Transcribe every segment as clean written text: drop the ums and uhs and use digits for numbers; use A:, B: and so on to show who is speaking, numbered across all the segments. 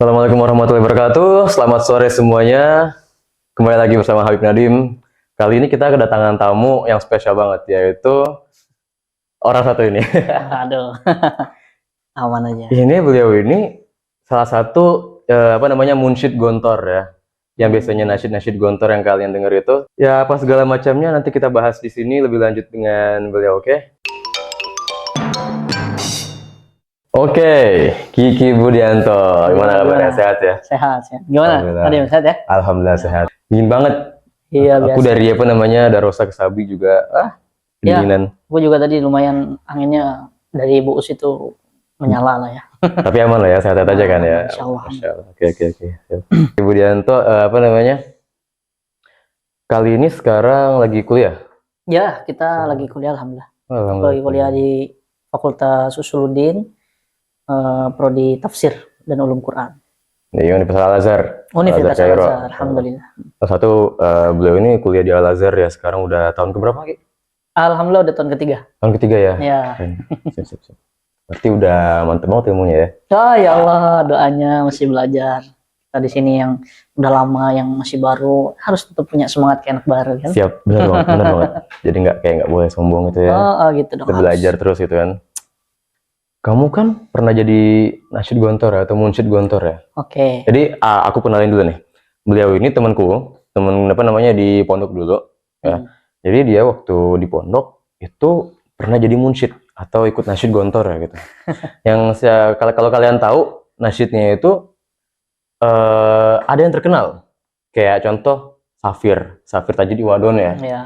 A: Assalamualaikum warahmatullahi wabarakatuh. Selamat sore semuanya. Kembali lagi bersama Habib Nadim. Kali ini kita kedatangan tamu yang spesial banget, yaitu orang satu ini.
B: Aduh, aman aja.
A: Ini beliau ini salah satu munsyid gontor ya. Yang biasanya nasyid-nasyid gontor yang kalian dengar itu. Ya apa segala macamnya nanti kita bahas di sini lebih lanjut dengan beliau, oke? Oke, Kiki Budianto, gimana kabarnya? Sehat ya?
B: Sehat, sehat. Gimana? Tadi sehat ya?
A: Alhamdulillah sehat. Dingin banget.
B: Iya,
A: Aku
B: biasa.
A: dari Darosa ke Sabi juga.
B: Ya,
A: Dinginan.
B: aku juga tadi lumayan anginnya dari Bu Us itu menyala lah ya.
A: Tapi aman lah ya, sehat-sehat aja kan ya.
B: Insya Allah.
A: Masya Allah. Oke. Kiki Budianto, kali ini sekarang lagi kuliah.
B: Ya, kita lagi kuliah alhamdulillah.
A: Alhamdulillah.
B: Lagi kuliah di Fakultas Usuluddin, prodi Tafsir dan Ulum Quran.
A: Di Universitas Al-Azhar.
B: Universitas
A: Cairo.
B: Al-Azhar, alhamdulillah.
A: Salah satu beliau ini kuliah di Al-Azhar ya, sekarang udah tahun keberapa lagi?
B: Alhamdulillah udah tahun ketiga.
A: Tahun ketiga ya?
B: Ya.
A: Sip. Berarti udah mantep banget ilmunya ya?
B: Oh ya Allah, doanya masih belajar. Kita di sini yang udah lama, yang masih baru, harus tetap punya semangat kayak anak baru kan?
A: Siap, benar banget. Jadi nggak boleh sombong gitu ya.
B: Oh gitu dong.
A: Kita belajar terus gitu kan. Kamu kan pernah jadi nasyid gontor ya, atau munsyid gontor ya?
B: Oke.
A: Jadi aku kenalin dulu nih. Beliau ini temanku, di pondok dulu. Ya. Jadi dia waktu di pondok itu pernah jadi munsyid atau ikut nasyid gontor ya gitu. Kalau kalian tahu nasyidnya itu ada yang terkenal. Kayak contoh Safir Tajidi Wadon ya.
B: Ya.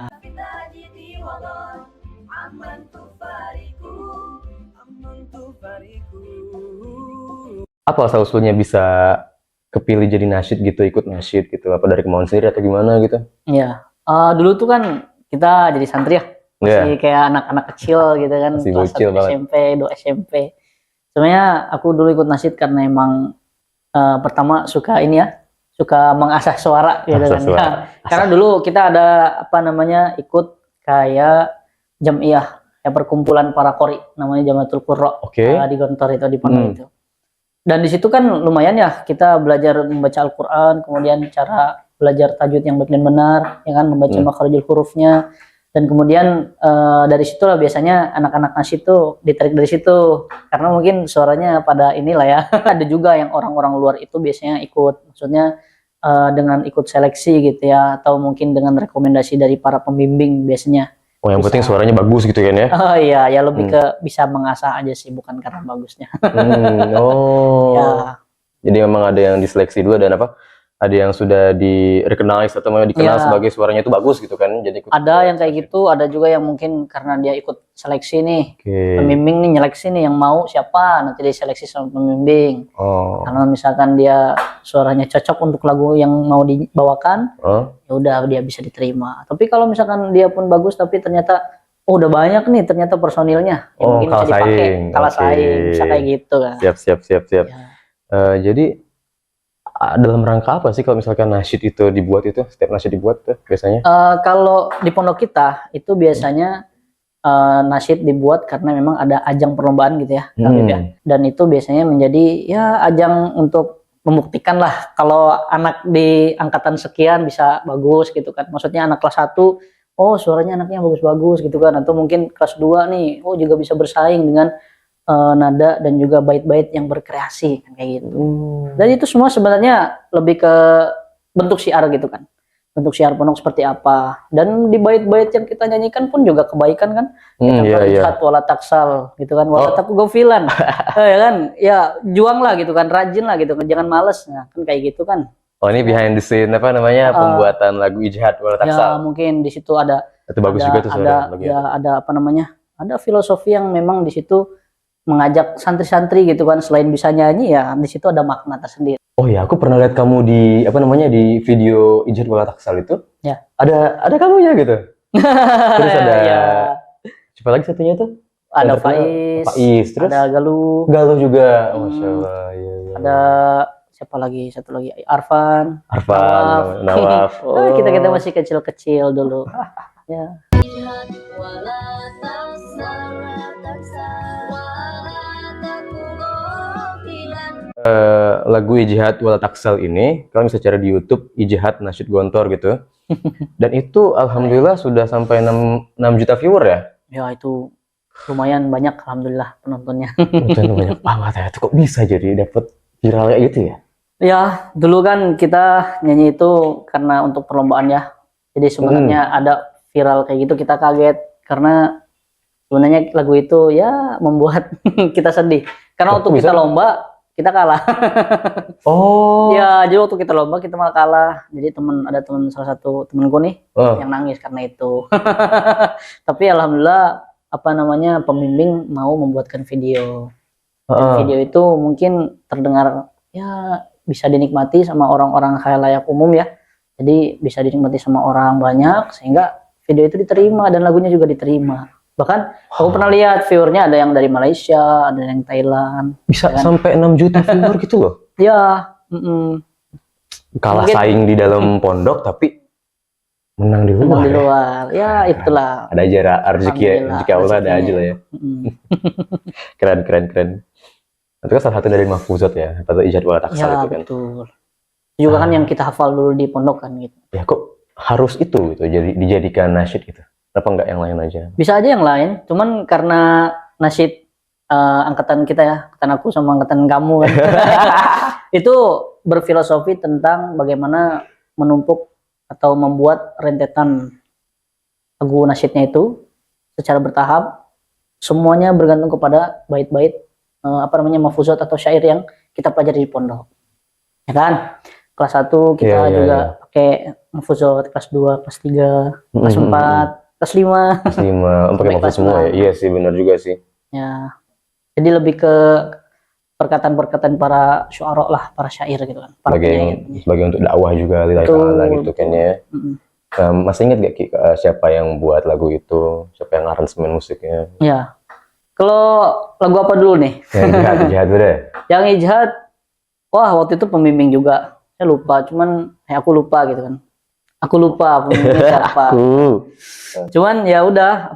A: Apa asal usulnya bisa kepilih jadi nasyid gitu, ikut nasyid gitu? Apa dari kemauan sendiri atau gimana gitu?
B: Iya. Dulu tuh kan kita jadi santri ya, masih kayak anak-anak kecil gitu kan,
A: masih
B: kelas
A: bocil
B: 1
A: banget.
B: SMP, 2 SMP. Sebenarnya aku dulu ikut nasyid karena emang pertama suka mengasah suara gitu kan.
A: Suara.
B: Karena dulu kita ada ikut kayak jamiah, ya perkumpulan para qori, namanya Jamatul Qurra. Di Gontor itu, di pondok itu. Dan di situ kan lumayan ya, kita belajar membaca Al-Quran, kemudian cara belajar tajwid yang baik dan benar, ya kan, membaca makharijul hurufnya, dan kemudian dari situlah biasanya anak-anak nasyid tuh ditarik dari situ, karena mungkin suaranya pada inilah ya. Ada juga yang orang-orang luar itu biasanya ikut, maksudnya dengan ikut seleksi gitu ya, atau mungkin dengan rekomendasi dari para pembimbing biasanya.
A: Oh, yang penting suaranya bagus gitu kan ya?
B: Oh iya, ya lebih ke bisa mengasah aja sih, bukan karena bagusnya.
A: Ya. Jadi memang ada yang diseleksi dulu dan ada yang sudah di-recognize atau dikenal sebagai suaranya itu bagus gitu kan? Jadi
B: ada yang kayak gitu, ada juga yang mungkin karena dia ikut seleksi nih, pembimbing nih nyeleksi nih, yang mau siapa nanti diseleksi sama pembimbing. Karena misalkan dia suaranya cocok untuk lagu yang mau dibawakan, ya udah dia bisa diterima. Tapi kalau misalkan dia pun bagus tapi ternyata udah banyak nih ternyata personilnya, ya mungkin bisa dipakai, kalah saing, bisa kayak gitu kan.
A: Siap. Ya. Jadi dalam rangka apa sih kalau misalkan nasyid itu dibuat itu, setiap nasyid dibuat tuh biasanya?
B: Kalau di pondok kita itu biasanya nasyid dibuat karena memang ada ajang perlombaan gitu ya, ya. Dan itu biasanya menjadi ya ajang untuk membuktikan lah kalau anak di angkatan sekian bisa bagus gitu kan. Maksudnya anak kelas 1, oh suaranya anaknya bagus-bagus gitu kan, atau mungkin kelas 2 nih, oh juga bisa bersaing dengan nada dan juga bait-bait yang berkreasi kan, kayak gitu. Dan itu semua sebenarnya lebih ke bentuk syiar gitu kan. Bentuk syiar pondok seperti apa. Dan di bait-bait yang kita nyanyikan pun juga kebaikan kan. Ijtihad wala taksal gitu kan, wala taku gofilan. Ya kan? Ya juang lah gitu kan, rajin lah gitu kan, jangan males. Nah, kan kayak gitu kan.
A: Oh, ini behind the scene pembuatan lagu Ijtihad wala taksal.
B: Ya mungkin di situ ada
A: itu bagus juga tuh
B: ada filosofi yang memang di situ mengajak santri-santri gitu kan, selain bisa nyanyi ya di situ ada makna tersendiri.
A: Oh ya, aku pernah lihat kamu di di video Ijtihad wala taksal itu.
B: Ya.
A: Ada kamunya gitu. Terus ada siapa lagi satunya tuh?
B: Ada Faiz,
A: terus
B: ada Galuh
A: juga. Masya Allah. Iya.
B: Ada siapa lagi? Satu lagi Arfan,
A: Nawaf.
B: Kita masih kecil-kecil dulu. Ya.
A: lagu Ijihad Wala Taksal ini, kalian bisa cari di YouTube Ijihad Nasyid Gontor gitu. Dan itu alhamdulillah sudah sampai 6 juta viewer ya.
B: Ya itu lumayan banyak alhamdulillah penontonnya.
A: Itu banyak banget ya. Itu kok bisa jadi dapat viral kayak gitu ya?
B: Ya, dulu kan kita nyanyi itu karena untuk perlombaan ya. Jadi sebenarnya ada viral kayak gitu, kita kaget karena sebenarnya lagu itu ya membuat kita sedih. Karena waktu kita lomba kita kalah.
A: Oh.
B: Ya, jadi waktu kita lomba kita malah kalah. Jadi ada teman salah satu temanku nih yang nangis karena itu. Tapi alhamdulillah apa namanya pembimbing mau membuatkan video. Dan video itu mungkin terdengar ya bisa dinikmati sama orang-orang khalayak umum ya. Jadi bisa dinikmati sama orang banyak sehingga video itu diterima dan lagunya juga diterima. Bahkan aku pernah lihat viewernya ada yang dari Malaysia, ada yang Thailand.
A: Bisa ya kan? Sampai 6 juta viewer gitu loh.
B: Ya.
A: Kalah mungkin saing di dalam pondok tapi menang di luar.
B: Menang di luar. Ya itulah.
A: Ada aja rezeki Allah ada aja lah ya. Keren. Itu kan salah satu dari mahfuzat ya, atau Ijihad Wala Taksal
B: ya,
A: itu kan.
B: Betul. Juga kan yang kita hafal dulu di pondok kan gitu.
A: Ya kok harus itu gitu jadi dijadikan nasyid gitu. Kenapa enggak yang lain aja?
B: Bisa aja yang lain, cuman karena nasyid angkatan kita ya, angkatan aku sama angkatan kamu kan. Itu berfilosofi tentang bagaimana menumpuk atau membuat rentetan lagu nasyidnya itu secara bertahap. Semuanya bergantung kepada bait-bait mahfuzat atau syair yang kita pelajari di pondok. Ya kan? Kelas 1 kita juga pakai mahfuzat, kelas 2, kelas 3, kelas 4. Kelas 5.
A: Kelas 5, pakai mahfuz semua ya? Iya sih, benar juga sih.
B: Ya, jadi lebih ke perkataan-perkataan para syu'ara lah, para syair gitu kan.
A: Sebagai untuk dakwah juga, lillahi ta'ala gitu kan ya. Masih ingat gak Ki, siapa yang buat lagu itu? Siapa yang aransemen musiknya?
B: Ya, kalau lagu apa dulu nih?
A: Yang Ijihad dulu deh.
B: Yang Ijihad, wah waktu itu pembimbing juga. Saya lupa, cuman aku lupa gitu kan. Aku lupa pembimbingnya siapa. Cuman ya udah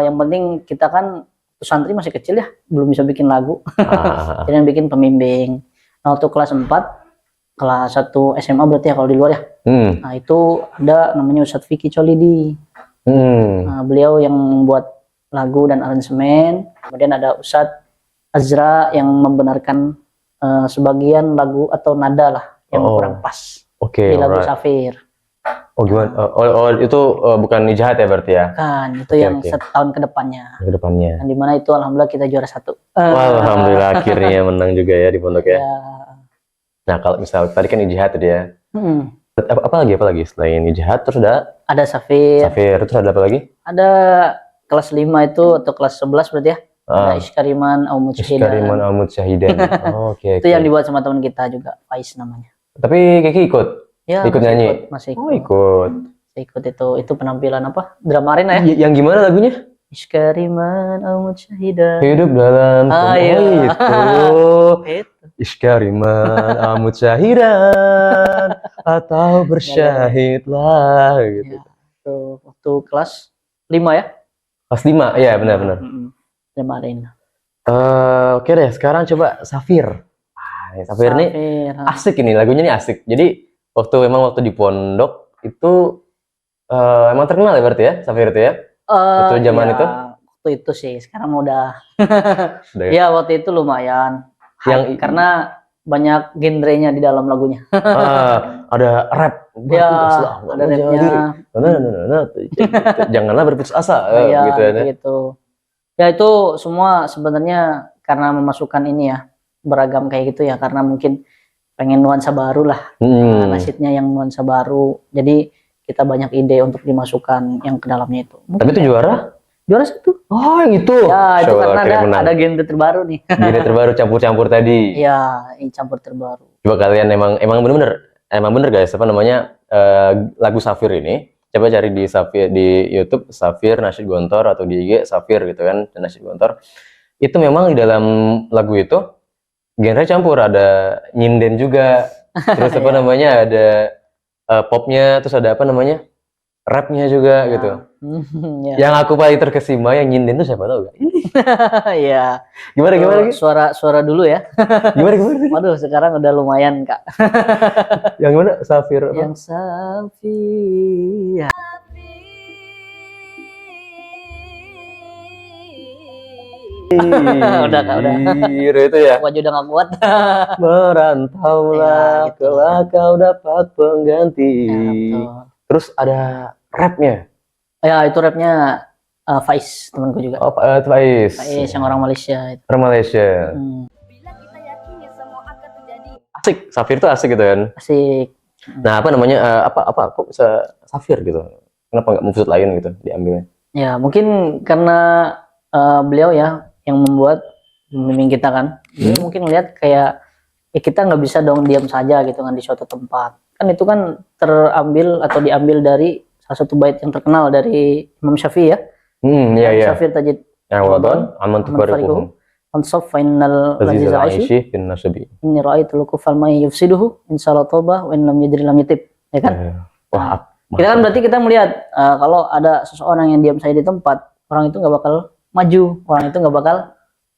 B: yang penting kita kan santri masih kecil ya, belum bisa bikin lagu. Jadi yang bikin pembimbing. Nah waktu kelas 4, kelas 1 SMA berarti ya kalau di luar ya. Nah itu ada namanya Ustadz Vicky Cholidi. Nah, beliau yang membuat lagu dan aransemen. Kemudian ada Ustadz Azra yang membenarkan sebagian lagu atau nada lah yang kurang pas di lagu Safir.
A: Oh gimana? Itu bukan Ijihad ya berarti ya?
B: Kan, itu yang setahun ke depannya. Dan dimana itu alhamdulillah kita juara 1.
A: Alhamdulillah akhirnya menang juga ya di pondok ya. Nah kalau misal tadi kan Ijihad tadi ya. Apa lagi selain Ijihad terus ada
B: Safir.
A: Terus ada apa lagi?
B: Ada kelas 5 itu atau kelas 11 berarti ya. Ada Iskariman Aumut Syahidan.
A: Oke.
B: Itu yang dibuat sama teman kita juga, Faiz namanya.
A: Tapi Kiki ikut?
B: Ya,
A: ikut nyanyi?
B: Masih
A: ikut.
B: Ikut itu penampilan apa? Drama arena ya?
A: Yang gimana lagunya?
B: Iskariman Aumut Syahidan.
A: Hidup dalam
B: itu.
A: Iskariman Aumut Syahidan atau bersyahidlah gitu.
B: Ya, waktu kelas 5 ya?
A: Kelas 5, ya benar.
B: Drama arena.
A: Oke deh, sekarang coba Safir. Safir nih asik ini, lagunya nih asik. Jadi waktu di pondok itu emang terkenal ya berarti ya Safir itu ya? Waktu zaman itu?
B: Waktu itu sih, sekarang udah. Ya waktu itu lumayan. Karena banyak genrenya di dalam lagunya.
A: Ada rap.
B: Ya, ada rapnya.
A: Janganlah berputus asa.
B: Gitu ya. Ya itu semua sebenarnya karena memasukkan ini ya, beragam kayak gitu ya, karena mungkin pengen nuansa baru lah. Nasyidnya yang nuansa baru. Jadi kita banyak ide untuk dimasukkan yang ke dalamnya itu.
A: Tapi itu juara
B: 1.
A: Oh yang itu?
B: Ya itu karena ada genre terbaru nih.
A: Genre terbaru campur-campur tadi.
B: Ya ini campur terbaru.
A: Coba kalian emang bener guys lagu Safir ini. Coba cari di YouTube Safir Nasyid Gontor atau di IG Safir gitu kan, dan Nasyid Gontor. Itu memang di dalam lagu itu genre campur, ada nyinden juga. Terus ada popnya, terus ada rapnya juga gitu.
B: Ya.
A: Yang aku paling terkesima yang nyinden tuh siapa tau gak?
B: Ya.
A: Gimana?
B: Suara dulu ya.
A: Gimana?
B: Waduh, sekarang udah lumayan, Kak.
A: Yang mana? Safir apa?
B: Yang Safi. Udah, Kak, udah.
A: Itu ya.
B: Aku aja udah gak kuat.
A: Merantaulah,
B: Ya, gitu.
A: kelak kau dapat pengganti.
B: Ya, betul.
A: Terus ada rapnya.
B: Ya, itu rapnya Faiz, temanku juga.
A: Oh, Faiz.
B: Faiz yang orang Malaysia itu.
A: Orang Malaysia. Asik, Safir tuh asik gitu kan.
B: Asik.
A: Nah, apa namanya? Apa kok bisa Safir gitu? Kenapa nggak Mufsud lain gitu diambilnya?
B: Ya, mungkin karena beliau ya yang membimbing kita kan. Dia mungkin lihat kayak ya kita nggak bisa dong diam saja gitu kan di suatu tempat. Kan itu kan terambil atau diambil dari salah satu bait yang terkenal dari Imam Syafi'i ya.
A: Iya.
B: Syafi'i tajid
A: Yang wadon, aman tufariquhum.
B: Ansaf fainal
A: Azizul
B: lazizul aishi
A: aishi fin nasabi.
B: inni ra'aitul kufal may yufsiduhu insyaallah tawbah wa in lam yajri lam yatib, ya kan?
A: Wah,
B: Kita kan berarti kita melihat kalau ada seseorang yang diam saja di tempat, orang itu nggak bakal maju, orang itu nggak bakal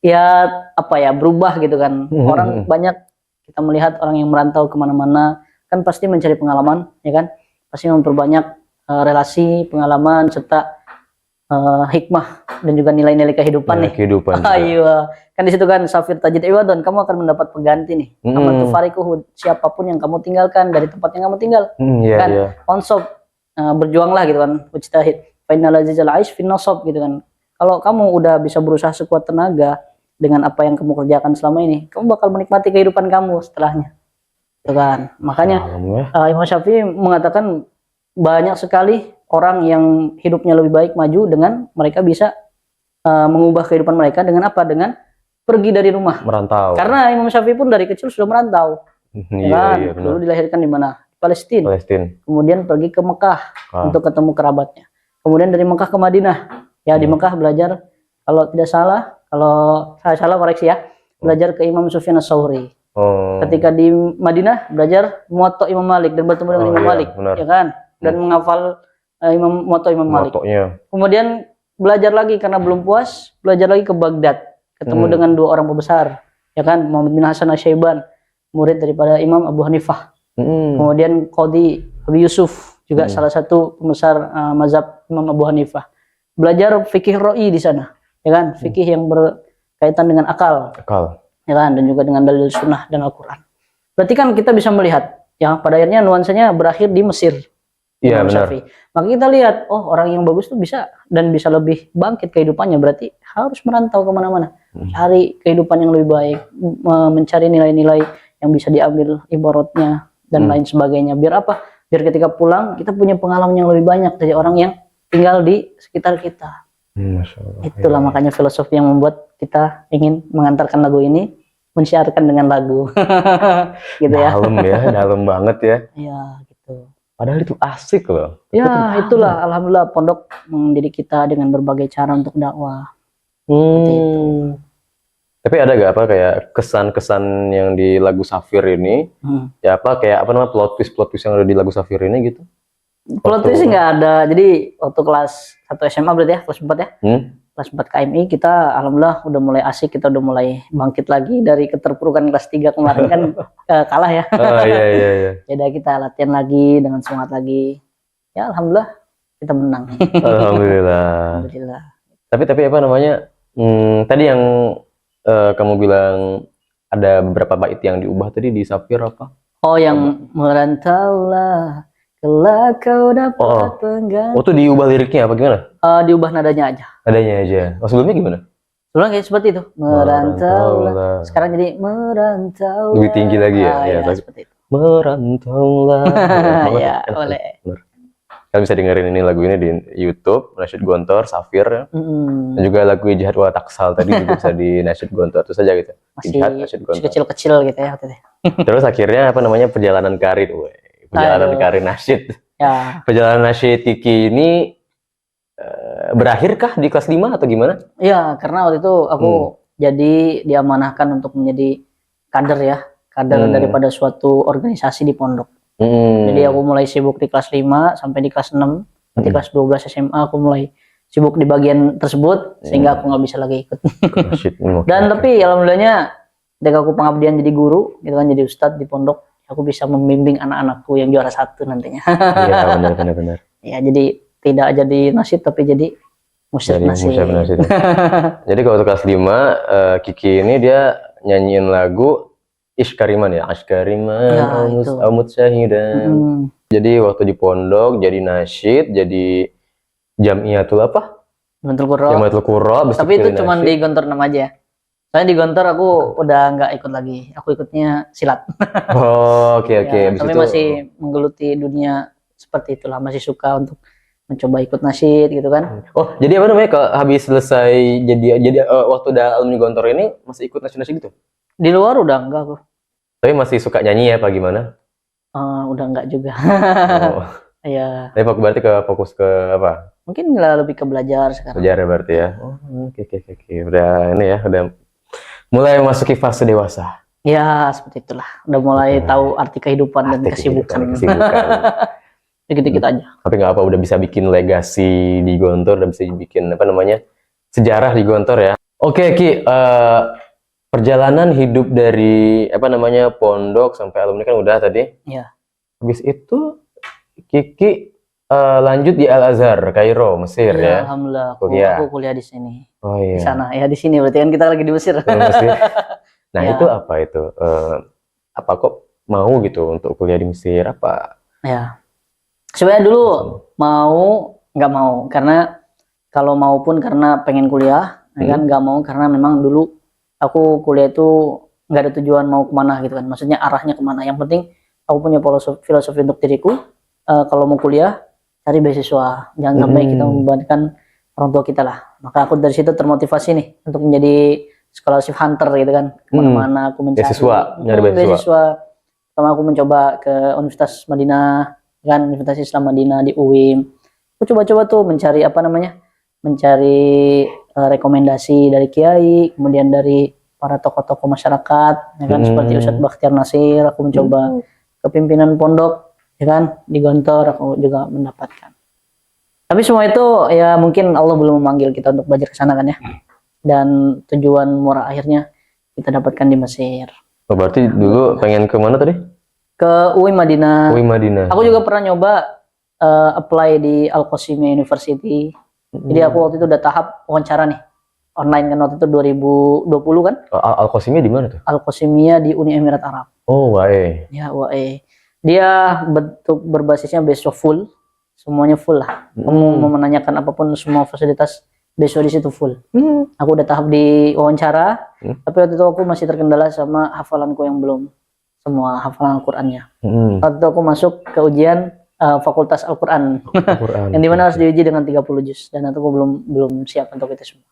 B: ya apa ya berubah gitu kan. Orang banyak kita melihat orang yang merantau kemana-mana kan pasti mencari pengalaman, ya kan? Pasti memperbanyak relasi, pengalaman serta hikmah dan juga nilai-nilai kehidupan nih.
A: Kehidupan.
B: Ayo, kan di situ kan Safir tajid iwadon, kamu akan mendapat pengganti nih. Aman tufariquhu, siapapun yang kamu tinggalkan dari tempat yang kamu tinggal. Kan konsop berjuanglah gitu kan, mujtahid. Fainal lazizul aish fin nasab gitu kan. Kalau kamu udah bisa berusaha sekuat tenaga dengan apa yang kamu kerjakan selama ini, kamu bakal menikmati kehidupan kamu setelahnya. Gitu kan. Makanya Imam Syafi'i mengatakan banyak sekali orang yang hidupnya lebih baik maju dengan mereka bisa mengubah kehidupan mereka dengan apa? Dengan pergi dari rumah.
A: Merantau.
B: Karena Imam Syafi'i pun dari kecil sudah merantau.
A: Iya,
B: dulu dilahirkan di mana? Palestina. Kemudian pergi ke Mekah untuk ketemu kerabatnya. Kemudian dari Mekah ke Madinah. Ya di Mekah belajar, kalau tidak salah, kalau saya salah koreksi ya, belajar ke Imam Sufyan Ats-Tsauri. Ketika di Madinah belajar Muwatta Imam Malik dan bertemu dengan Imam Malik, ya kan? Dan menghafal Muwatta Imam Malik. Kemudian belajar lagi karena belum puas, belajar lagi ke Baghdad, ketemu dengan dua orang pembesar, ya kan? Muhammad bin Hasan Asy-Syaiban, murid daripada Imam Abu Hanifah. Kemudian Qadhi Abi Yusuf juga salah satu pembesar mazhab Imam Abu Hanifah. Belajar fikih ro'i di sana, ya kan? Fikih yang berkaitan dengan akal, ya kan? Dan juga dengan dalil sunnah dan Al-Quran. Berarti kan kita bisa melihat, ya pada akhirnya nuansanya berakhir di Mesir.
A: Iya benar.
B: Maka kita lihat, oh orang yang bagus tuh bisa dan bisa lebih bangkit kehidupannya. Berarti harus merantau kemana-mana, cari kehidupan yang lebih baik, mencari nilai-nilai yang bisa diambil ibaratnya dan lain sebagainya. Biar apa? Biar ketika pulang kita punya pengalaman yang lebih banyak dari orang yang tinggal di sekitar kita.
A: Masya Allah,
B: itulah makanya filosofi yang membuat kita ingin mengantarkan lagu ini, mensiarkan dengan lagu. Gitu ya.
A: Dalam banget ya.
B: Iya, gitu.
A: Padahal itu asik loh.
B: Ya, itulah alhamdulillah pondok mendidik kita dengan berbagai cara untuk dakwah.
A: Tapi ada gak apa kayak kesan-kesan yang di lagu Safir ini? Ya apa kayak apa namanya plot twist yang ada di lagu Safir ini gitu?
B: Plot twist sih nggak ada. Jadi waktu kelas 1 SMA berarti ya, kelas 4 ya. Kelas 4 KMI kita alhamdulillah udah mulai asik, kita udah mulai bangkit lagi dari keterpurukan kelas 3 kemarin kan kalah ya.
A: Iya.
B: Jadi kita latihan lagi dengan semangat lagi. Ya alhamdulillah kita menang.
A: Alhamdulillah. Tapi apa namanya? Tadi yang kamu bilang ada beberapa bait yang diubah tadi di Safir apa?
B: Oh, yang merantaulah kelak kau dapat pengganti.
A: Oh, itu diubah liriknya apa gimana?
B: Diubah nadanya aja.
A: Nadanya aja. Oh, sebelumnya gimana?
B: Sebelumnya kayak seperti itu. Merantaulah. Sekarang jadi merantaulah.
A: Lebih tinggi lagi ya?
B: Ya seperti itu.
A: Merantaulah.
B: Ya, boleh.
A: Kalian bisa dengerin ini lagu ini di YouTube, Nasyid Gontor, Safir. Dan juga lagu Jihad wa Taksal tadi juga bisa di Nasyid Gontor. Itu saja gitu.
B: Masih kecil-kecil gitu ya.
A: Terus akhirnya apa namanya perjalanan karir. Perjalanan karir nasyid.
B: Ya.
A: Perjalanan nasyid Kiki ini berakhirkah di kelas 5 atau gimana?
B: Iya, karena waktu itu aku jadi diamanahkan untuk menjadi kader ya. Kader daripada suatu organisasi di pondok. Jadi aku mulai sibuk di kelas 5 sampai di kelas 6. Nanti kelas 12 SMA aku mulai sibuk di bagian tersebut sehingga aku nggak bisa lagi ikut. Dan tapi alhamdulillahnya ketika aku pengabdian jadi guru gitu kan, jadi ustadz di pondok, aku bisa membimbing anak-anakku yang juara 1 nantinya.
A: Iya, benar.
B: Ya, jadi tidak jadi nasyid tapi jadi musyid nasyid.
A: Jadi kalau kelas 5 Kiki ini dia nyanyiin lagu Iskariman ya, Askariman,
B: Ya, itu.
A: Amut Syahidan. Jadi waktu di pondok jadi nasyid, jadi Jamiatul apa?
B: Jamiatul Qurra.
A: Jamiatul Qurra.
B: Tapi itu cuma di Gontor 6 aja. Soalnya di Gontor aku udah nggak ikut lagi. Aku ikutnya silat.
A: Oh, oke.
B: Ya, tapi masih menggeluti dunia seperti itulah, masih suka untuk mencoba ikut nasyid gitu kan.
A: Oh, jadi apa namanya kalau habis selesai jadi waktu udah alumni Gontor ini masih ikut nasyid gitu?
B: Di luar udah enggak aku.
A: Tapi masih suka nyanyi ya, apa gimana?
B: Udah enggak juga.
A: Oh.
B: Iya.
A: Tapi berarti fokus ke apa?
B: Mungkin lebih ke belajar sekarang.
A: Belajar berarti ya. Oh, oke. Udah ini ya, udah mulai memasuki fase dewasa.
B: Ya, seperti itulah. Udah mulai tahu arti kehidupan dan kesibukan. Dikit-dikit aja.
A: Tapi nggak apa, udah bisa bikin legasi di Gontor, udah bisa bikin apa namanya sejarah di Gontor ya. Oke, Ki, perjalanan hidup dari apa namanya pondok sampai alumni kan udah tadi.
B: Iya.
A: Habis itu Kiki lanjut di Al Azhar, Kairo, Mesir ya.
B: Alhamdulillah, aku kuliah di sini.
A: Oh iya.
B: Di sana ya, di sini berarti kan kita lagi di Mesir.
A: Nah ya. Itu apa itu? Apa kok mau gitu untuk kuliah di Mesir apa?
B: Ya. Sebenarnya dulu nggak mau karena kalau mau pun karena pengen kuliah, kan nggak mau karena memang dulu aku kuliah itu nggak ada tujuan mau kemana gitu kan, maksudnya arahnya kemana. Yang penting aku punya filosofi untuk diriku, kalau mau kuliah cari beasiswa, jangan sampai kita membebankan orang tua kita lah. Maka aku dari situ termotivasi nih untuk menjadi scholarship hunter gitu kan, kemana-mana aku mencari beasiswa. Pertama aku mencoba ke Universitas Madinah kan, Universitas Islam Madinah di UIM. Aku coba-coba tuh mencari rekomendasi dari kiai, kemudian dari para tokoh-tokoh masyarakat, ya kan, seperti Ustadz Bakhtiar Nasir. Aku mencoba kepimpinan pondok, ya kan, di Gontor aku juga mendapatkan. Tapi semua itu ya mungkin Allah belum memanggil kita untuk belajar ke sana kan ya. Dan tujuan murah akhirnya kita dapatkan di Mesir.
A: Oh, berarti dulu pengen ke mana tadi?
B: Ke UIM Madinah.
A: UIM Madinah.
B: Aku juga pernah nyoba apply di Al-Qasimiyah University. Jadi aku waktu itu udah tahap wawancara nih, online kan, waktu itu 2020 kan.
A: Al-Qasimiyah di mana tuh?
B: Al-Qasimiyah di Uni Emirat Arab.
A: Oh, UAE.
B: Ya, UAE. Dia bentuk berbasisnya beasiswa full, semuanya full lah. Kamu mau menanyakan apapun, semua fasilitas beasiswa di situ full. Aku udah tahap di wawancara, tapi waktu itu aku masih terkendala sama hafalanku yang belum semua hafalan Al-Qur'annya. Waktu itu aku masuk ke ujian Fakultas Al-Qur'an. Yang dimana harus diuji dengan 30 juz, dan aku belum siap untuk itu semua.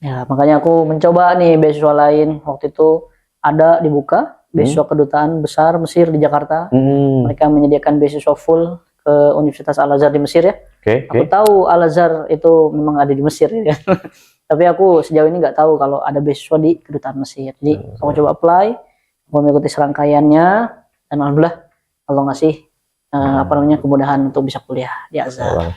B: Ya, makanya aku mencoba nih beasiswa lain. Waktu itu ada dibuka beasiswa kedutaan besar Mesir di Jakarta. Mereka menyediakan beasiswa full ke Universitas Al Azhar di Mesir ya. Aku tahu Al Azhar itu memang ada di Mesir ya. Tapi aku sejauh ini nggak tahu kalau ada beasiswa di kedutaan Mesir. Jadi aku coba apply, aku mengikuti serangkaiannya, dan alhamdulillah Allah ngasih kemudahan untuk bisa kuliah di Al Azhar.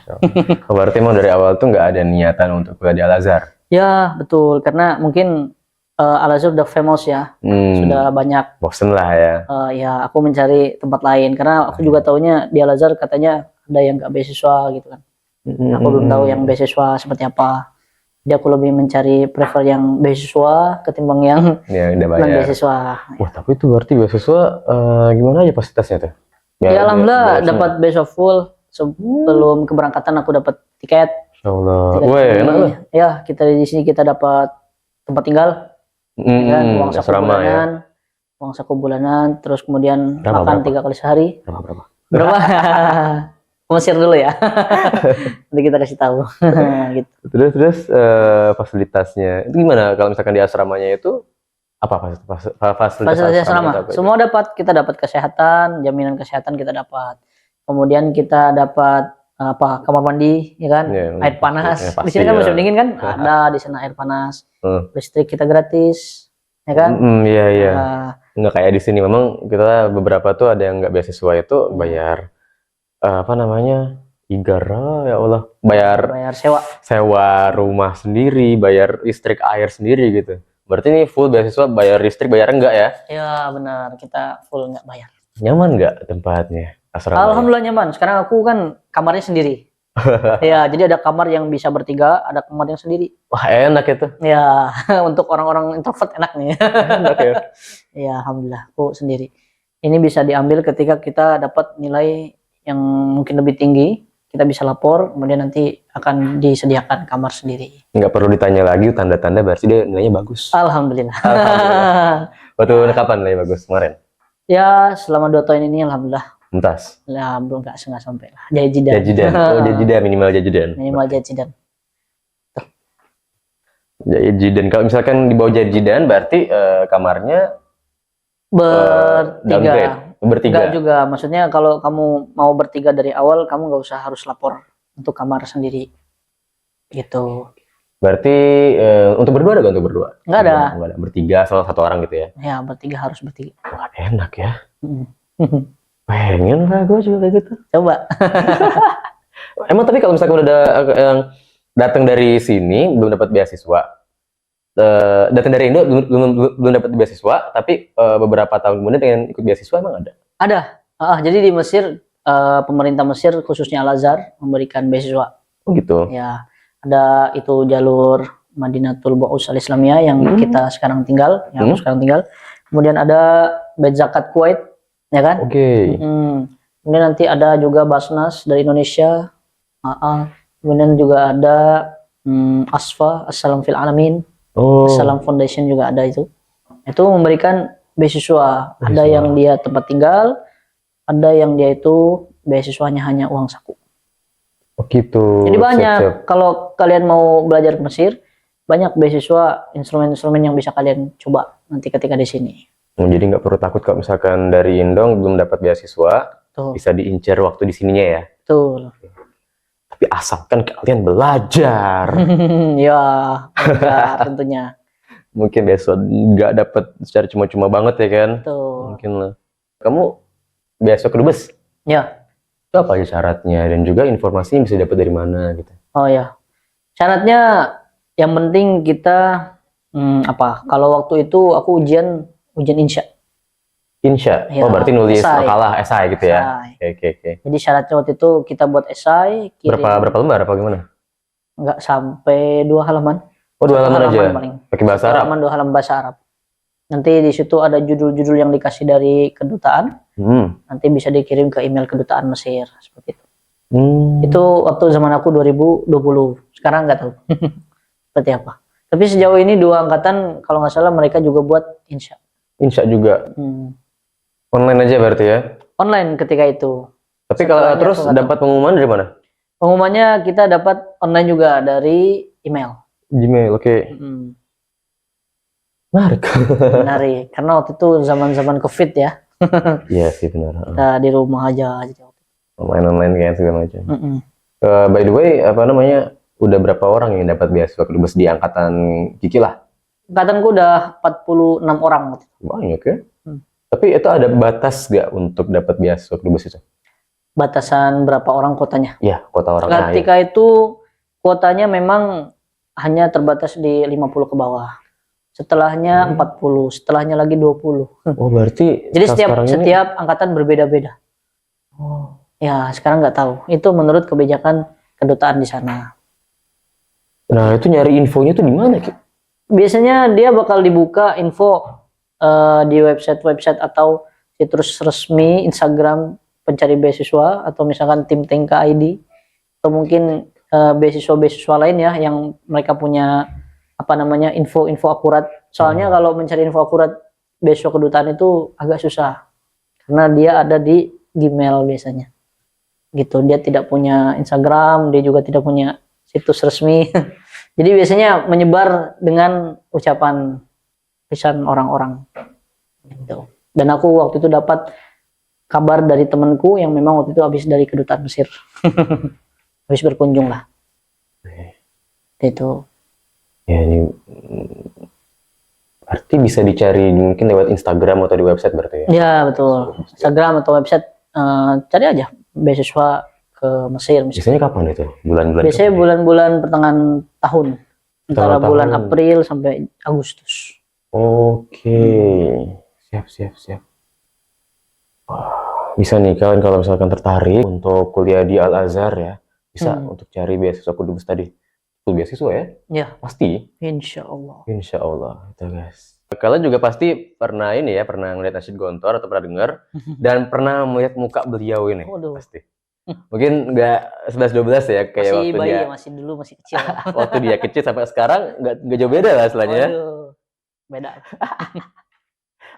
A: Berarti emang dari awal tuh nggak ada niatan untuk kuliah di Al Azhar?
B: Ya betul, karena mungkin Al Azhar udah famous ya, sudah banyak.
A: Bosen lah ya.
B: Ya aku mencari tempat lain karena aku juga taunya di Al Azhar katanya ada yang nggak beasiswa gitu kan. Aku belum tahu yang beasiswa seperti apa. Jadi aku lebih mencari prefer yang beasiswa ketimbang yang non beasiswa.
A: Wah, tapi itu berarti beasiswa gimana aja fasilitasnya tuh?
B: Ya alhamdulillah dapat beasiswa full. Sebelum keberangkatan aku dapat tiket.
A: Insyaallah. Wah, enak lah.
B: Ya, kita di sini kita dapat tempat tinggal. Uang saku bulanan, uang saku bulanan, terus kemudian makan 3 kali sehari. Berapa? Mesir dulu ya. Nanti kita kasih tahu. Gitu.
A: Terus fasilitasnya itu gimana kalau misalkan di asramanya itu apa fasilitas
B: asrama? Semua dapat, kita dapat kesehatan, jaminan kesehatan kita dapat. Kemudian kita dapat kamar mandi, ya kan, air panas. Di sini kan musim dingin kan, ada di sana air panas. Listrik kita gratis, ya kan?
A: Iya. Nggak kayak di sini, memang kita beberapa tuh ada yang nggak beasiswa itu bayar Igara, ya Allah, bayar
B: bayar sewa.
A: sewa rumah sendiri, bayar listrik air sendiri gitu. Berarti ini full beasiswa, bayar listrik, bayar enggak ya?
B: Ya benar, kita full nggak bayar.
A: Nyaman nggak tempatnya? Asrama.
B: Alhamdulillah nyaman. Sekarang aku kan kamarnya sendiri. Ya, jadi ada kamar yang bisa bertiga, ada kamar yang sendiri.
A: Wah, enak itu.
B: Ya, untuk orang-orang introvert enak nih.
A: Enak ya.
B: Ya, alhamdulillah aku sendiri. Ini bisa diambil ketika kita dapat nilai yang mungkin lebih tinggi, kita bisa lapor, kemudian nanti akan disediakan kamar sendiri.
A: Nggak perlu ditanya lagi tanda-tanda, berarti dia nilainya bagus.
B: Alhamdulillah.
A: Alhamdulillah. Waktu kapan nilai bagus kemarin?
B: Ya, selama 2 tahun ini alhamdulillah.
A: Entas.
B: Ya, belum nggak sampai lah. Jajidan.
A: Jajidan. Oh, jajidan, minimal jajidan.
B: Minimal jajidan.
A: Jajidan. Kalau misalkan di bawah jajidan, berarti kamarnya
B: Bertiga.
A: downgrade. Bertiga.
B: Enggak juga, maksudnya kalau kamu mau bertiga dari awal, kamu nggak usah harus lapor untuk kamar sendiri. Gitu.
A: Berarti untuk berdua ada nggak untuk berdua?
B: Nggak ada.
A: Nggak ada. Bertiga, salah satu orang gitu ya.
B: Ya, bertiga harus bertiga.
A: Wah, enak ya.
B: Mm.
A: Pengen lah gue juga kayak gitu.
B: Coba.
A: Emang tapi kalau misalkan udah ada yang datang dari sini belum dapat beasiswa, datang dari Indo belum dapat beasiswa, tapi beberapa tahun kemudian pengen ikut beasiswa, emang ada?
B: Ada. Jadi di Mesir, pemerintah Mesir khususnya Al-Azhar memberikan beasiswa.
A: Oh gitu.
B: Ya, ada itu jalur Madinatul Ba'us Al-Islamiyah yang kita sekarang tinggal, yang aku sekarang tinggal. Kemudian ada Bait Zakat Kuwait, ya kan?
A: Oke.
B: Kemudian nanti ada juga Basnas dari Indonesia. Kemudian juga ada Asfa, Assalam Fil Alamin.
A: Oh.
B: Assalam Foundation juga ada itu. Itu memberikan beasiswa. Ada yang dia tempat tinggal, ada yang dia itu beasiswanya hanya uang saku.
A: Oh gitu.
B: Jadi banyak.
A: Siap.
B: Kalau kalian mau belajar ke Mesir, banyak beasiswa, instrumen-instrumen yang bisa kalian coba nanti ketika di sini.
A: Jadi nggak perlu takut kalau misalkan dari Indo belum dapat beasiswa,
B: Tuh.
A: bisa diincar waktu di sininya ya.
B: Betul.
A: Tapi asalkan kalian belajar.
B: Ya, enggak, tentunya.
A: Mungkin besok nggak dapat secara cuma-cuma banget ya kan?
B: Tuh.
A: Mungkin lah. Kamu beasiswa ke Dubes?
B: Ya.
A: Itu apa aja syaratnya dan juga informasinya bisa dapat dari mana gitu?
B: Oh ya. Syaratnya yang penting kita apa? Kalau waktu itu aku ujian insya.
A: Insya.
B: Ya,
A: Oh berarti nulis
B: esai.
A: makalah esai gitu ya?
B: Esai.
A: Oke.
B: Jadi syaratnya waktu itu kita buat esai.
A: Berapa lembar apa gimana?
B: Nggak sampai 2 halaman.
A: Oh 2 halaman aja.
B: Paling.
A: Pakai bahasa Arab.
B: 2 halaman bahasa Arab. Nanti di situ ada judul-judul yang dikasih dari kedutaan. Nanti bisa dikirim ke email kedutaan Mesir seperti itu. Itu waktu zaman aku 2020. Sekarang nggak tahu seperti apa. Tapi sejauh ini 2 angkatan kalau nggak salah mereka juga buat insya.
A: Insya juga. Online aja berarti ya?
B: Online ketika itu.
A: Tapi kalau terus dapat pengumuman dari mana?
B: Pengumumannya kita dapat online juga dari email.
A: Gmail, oke. Menarik.
B: Menarik. Karena waktu itu zaman-zaman COVID ya.
A: Iya sih benar.
B: Kita di rumah aja.
A: Online kan segala macam. By the way, apa namanya? Udah berapa orang yang dapat beasiswa ke Dubes di angkatan Kiki lah?
B: Angkatanku udah 46 orang.
A: Banyak ya. Tapi itu ada batas nggak untuk dapat beasiswa ke Dubes itu?
B: Batasan berapa orang kuotanya?
A: Iya, kuota orang.
B: Ketika itu kuotanya memang hanya terbatas di 50 ke bawah. Setelahnya 40, setelahnya lagi 20.
A: Oh, berarti
B: jadi setiap angkatan berbeda-beda.
A: Oh.
B: Ya, sekarang nggak tahu. Itu menurut kebijakan kedutaan di sana.
A: Nah, itu nyari infonya tuh di mana, Ki?
B: Biasanya dia bakal dibuka info di website atau situs resmi Instagram pencari beasiswa atau misalkan tim Tingka ID atau mungkin beasiswa lain ya yang mereka punya apa namanya info akurat. Soalnya kalau mencari info akurat beasiswa kedutaan itu agak susah karena dia ada di Gmail biasanya. Gitu, dia tidak punya Instagram, dia juga tidak punya situs resmi. Jadi biasanya menyebar dengan ucapan lisan orang-orang gitu. Dan aku waktu itu dapat kabar dari temanku yang memang waktu itu habis dari kedutaan Mesir. Habis berkunjung lah. Itu.
A: Ya ini berarti bisa dicari mungkin lewat Instagram atau di website berarti ya?
B: Ya betul. Instagram atau website cari aja beasiswa ke Mesir misalnya.
A: Biasanya kapan itu? Bulan-bulan
B: Biasanya
A: kapan?
B: bulan-bulan pertengahan tahun, antara
A: Pertengahan
B: bulan
A: tahun.
B: April sampai Agustus.
A: Oke. Siap. Bisa nih kalian kalau misalkan tertarik untuk kuliah di Al Azhar ya, bisa untuk cari beasiswa Kudubes tadi. Itu beasiswa ya?
B: Ya,
A: Pasti.
B: insya Allah.
A: Insya Allah, itu guys. Kalian juga pasti pernah ini ya, pernah ngeliat Nasyid Gontor atau pernah dengar dan pernah melihat muka beliau ini,
B: Waduh.
A: pasti. Mungkin nggak 11-12 ya, kayak
B: Masih
A: waktu
B: bayi
A: dia
B: ya, masih dulu masih kecil.
A: waktu dia kecil sampai sekarang nggak jauh beda lah istilahnya. Ya.
B: Waduh, beda.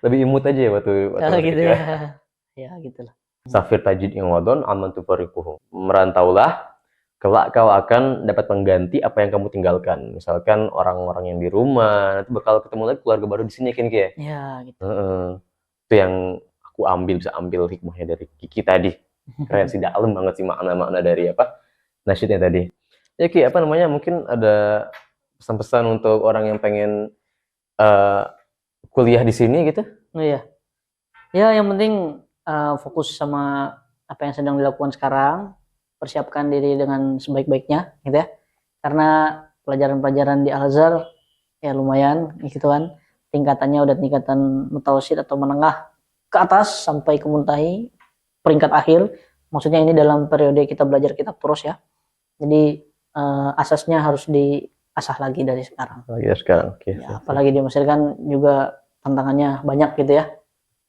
A: Lebih imut aja ya waktu masih
B: gitu
A: kecil.
B: ya. Ya gitulah.
A: Safir tajid yang wadon aman tufariquhu. Merantaulah, kelak kau akan dapat pengganti apa yang kamu tinggalkan. Misalkan orang-orang yang di rumah, nanti bakal ketemu lagi keluarga baru di sini kan Ki.
B: Ya gitu.
A: Itu yang aku bisa ambil hikmahnya dari Kiki tadi. Keren sih, dalam banget sih makna-makna dari apa nasyidnya tadi. Ya Ki, apa namanya, mungkin ada pesan-pesan untuk orang yang pengen kuliah di sini gitu?
B: Oh iya. Ya yang penting fokus sama apa yang sedang dilakukan sekarang, persiapkan diri dengan sebaik-baiknya gitu ya. Karena pelajaran-pelajaran di Al Azhar ya lumayan gitu kan. Tingkatannya udah tingkatan mutawasid atau menengah ke atas sampai ke muntahi peringkat akhir. Maksudnya ini dalam periode kita belajar kitab terus ya. Jadi asasnya harus diasah lagi dari sekarang.
A: Lagi sekarang. Oke.
B: Ya, apalagi di Mesir kan juga tantangannya banyak gitu ya.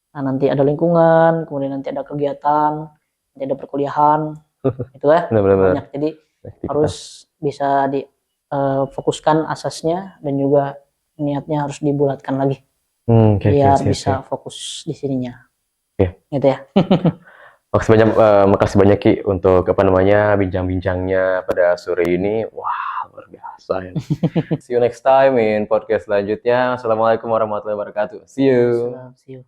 B: Nah, nanti ada lingkungan, kemudian nanti ada kegiatan, nanti ada perkuliahan, itu ya banyak. Jadi harus bisa difokuskan asasnya dan juga niatnya harus dibulatkan lagi biar bisa fokus di sininya. Gitu ya.
A: Makasih banyak Ki untuk apa namanya bincang-bincangnya pada sore ini. Wah, luar biasa ya. See you next time in podcast selanjutnya. Assalamualaikum warahmatullahi wabarakatuh. See you.
B: See you.